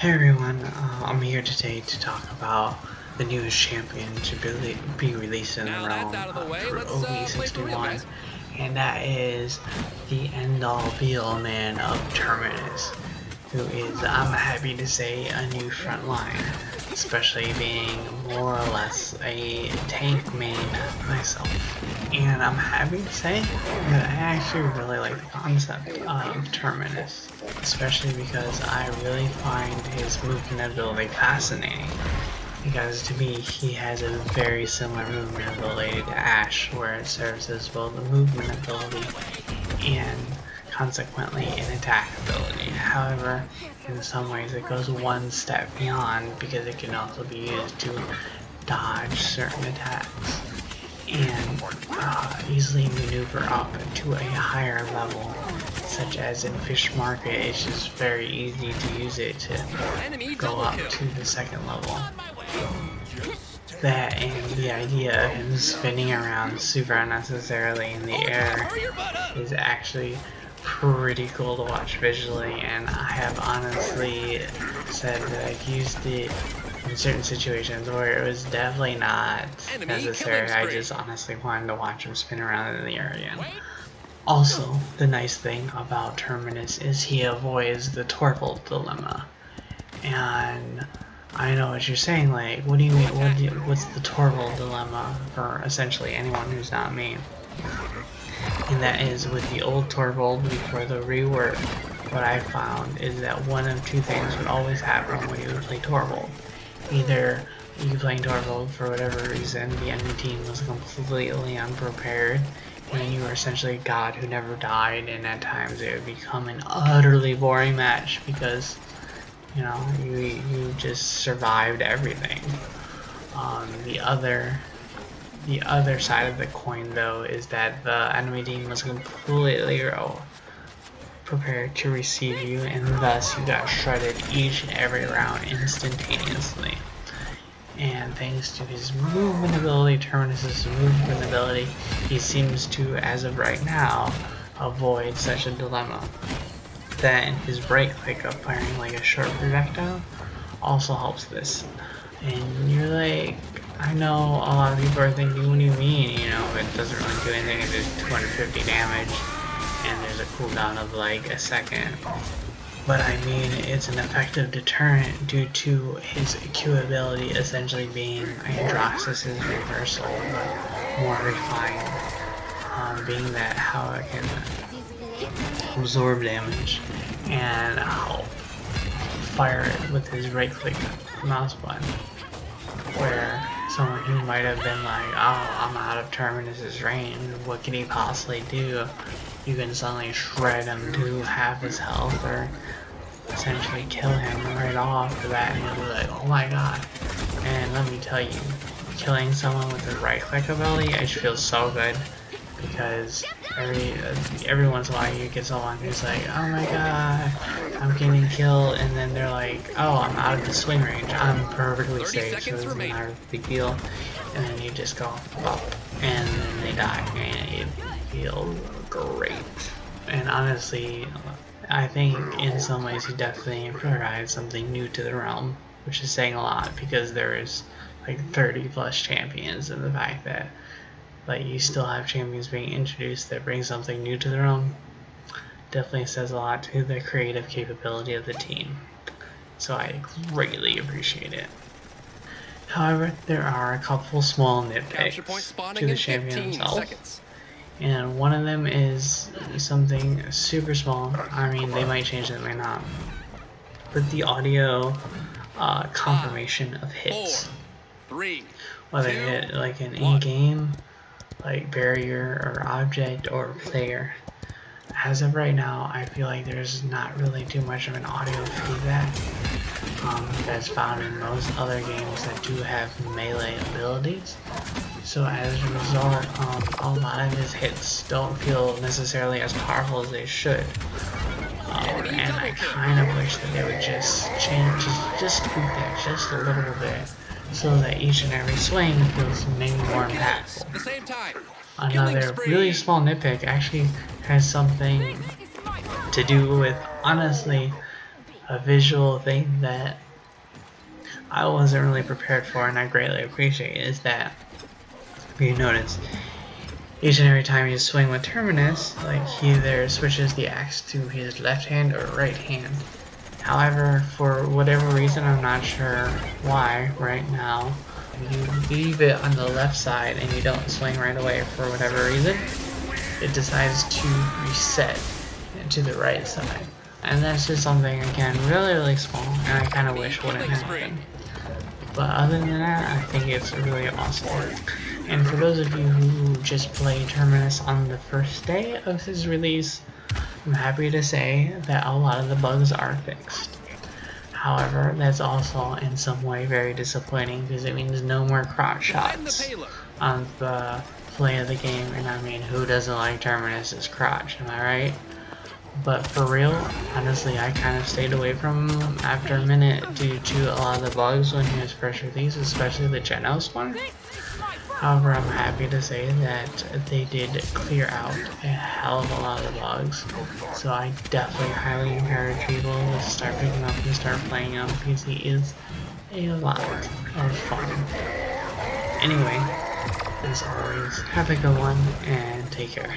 Hey everyone, I'm here today to talk about the newest champion to be released in the realm for OB61, and that is the end-all be-all man of Terminus, who is, I'm happy to say, a new frontline, especially being more or less a tank main myself. And I'm happy to say that I actually really like the concept of Terminus, especially because I really find his movement ability fascinating. Because to me, he has a very similar movement ability to Ashe, where it serves as both a movement ability and consequently an attack ability. However, in some ways it goes one step beyond because it can also be used to dodge certain attacks and easily maneuver up to a higher level, such as in Fish Market. It's just very easy to use it to go up to the second level. That and the idea of him spinning around super unnecessarily in the air is actually pretty cool to watch visually, and I have honestly said that I've used it in certain situations where it was definitely not necessary. I just honestly wanted to watch him spin around in the air again. Also, the nice thing about Terminus is he avoids the Torvald dilemma. And I know what you're saying, like, what do you mean, what's the Torvald dilemma for essentially anyone who's not me? And that is, with the old Torvald before the rework, what I found is that one of two things would always happen when you would play Torvald. Either you playing Torvald, for whatever reason, the enemy team was completely unprepared, and you were essentially a god who never died, and at times it would become an utterly boring match because, you know, you just survived everything. The other side of the coin, though, is that the enemy team was completely prepared to receive you, and thus you got shredded each and every round instantaneously. And thanks to his movement ability, Terminus' movement ability, he seems to, as of right now, avoid such a dilemma. Then his right click of firing like a short projectile also helps this. And you're like, I know a lot of people are thinking, what do you mean, you know, it doesn't really do anything, it does 250 damage, and there's a cooldown of like a second. But I mean, it's an effective deterrent due to his Q ability essentially being Androxus' reversal, but more refined, being that how it can absorb damage and help fire it with his right click mouse button, where someone who might have been like, oh, I'm out of Terminus' range, what can he possibly do? You can suddenly shred him to half his health, or essentially kill him right off the bat, and you'll be like, oh my god. And let me tell you, killing someone with a right click ability, it feels so good, because every once in a while you get someone who's like, oh my god, I'm getting killed, and then they're like, oh, I'm out of the swing range, I'm perfectly safe, so it's not a big deal, and then you just go up, and then they die, and it feels great. And honestly, I think in some ways he definitely provides something new to the realm, which is saying a lot, because there is like 30 plus champions, and the fact that like you still have champions being introduced that bring something new to the realm definitely says a lot to the creative capability of the team. So I greatly appreciate it. However, there are a couple small nitpicks to the champion himself. And one of them is something super small. I mean, they might change it, they might not. But the audio confirmation of hits. Whether hit like an in-game, like barrier or object or player. As of right now, I feel like there's not really too much of an audio feedback that's found in most other games that do have melee abilities. So as a result, a lot of his hits don't feel necessarily as powerful as they should. And I kind of wish that they would just change, just tweak that just a little bit, so that each and every swing feels maybe more impactful. Another really small nitpick actually has something to do with, honestly, a visual thing that I wasn't really prepared for, and I greatly appreciate, is that if you notice, each and every time you swing with Terminus, like, he either switches the axe to his left hand or right hand. However, for whatever reason, I'm not sure why right now, you leave it on the left side and you don't swing right away for whatever reason, it decides to reset to the right side. And that's just something, again, really small, and I kind of wish wouldn't happen. But other than that, I think it's really awesome. And for those of you who just played Terminus on the first day of his release, I'm happy to say that a lot of the bugs are fixed. However, that's also in some way very disappointing because it means no more crotch shots on the play of the game. And I mean, who doesn't like Terminus's crotch, am I right? But for real, honestly, I kind of stayed away from him after a minute due to a lot of the bugs when he was first released, especially the Genos one. However, I'm happy to say that they did clear out a hell of a lot of the bugs. So I definitely highly encourage people to start picking up and start playing him because he is a lot of fun. Anyway, as always, have a good one and take care.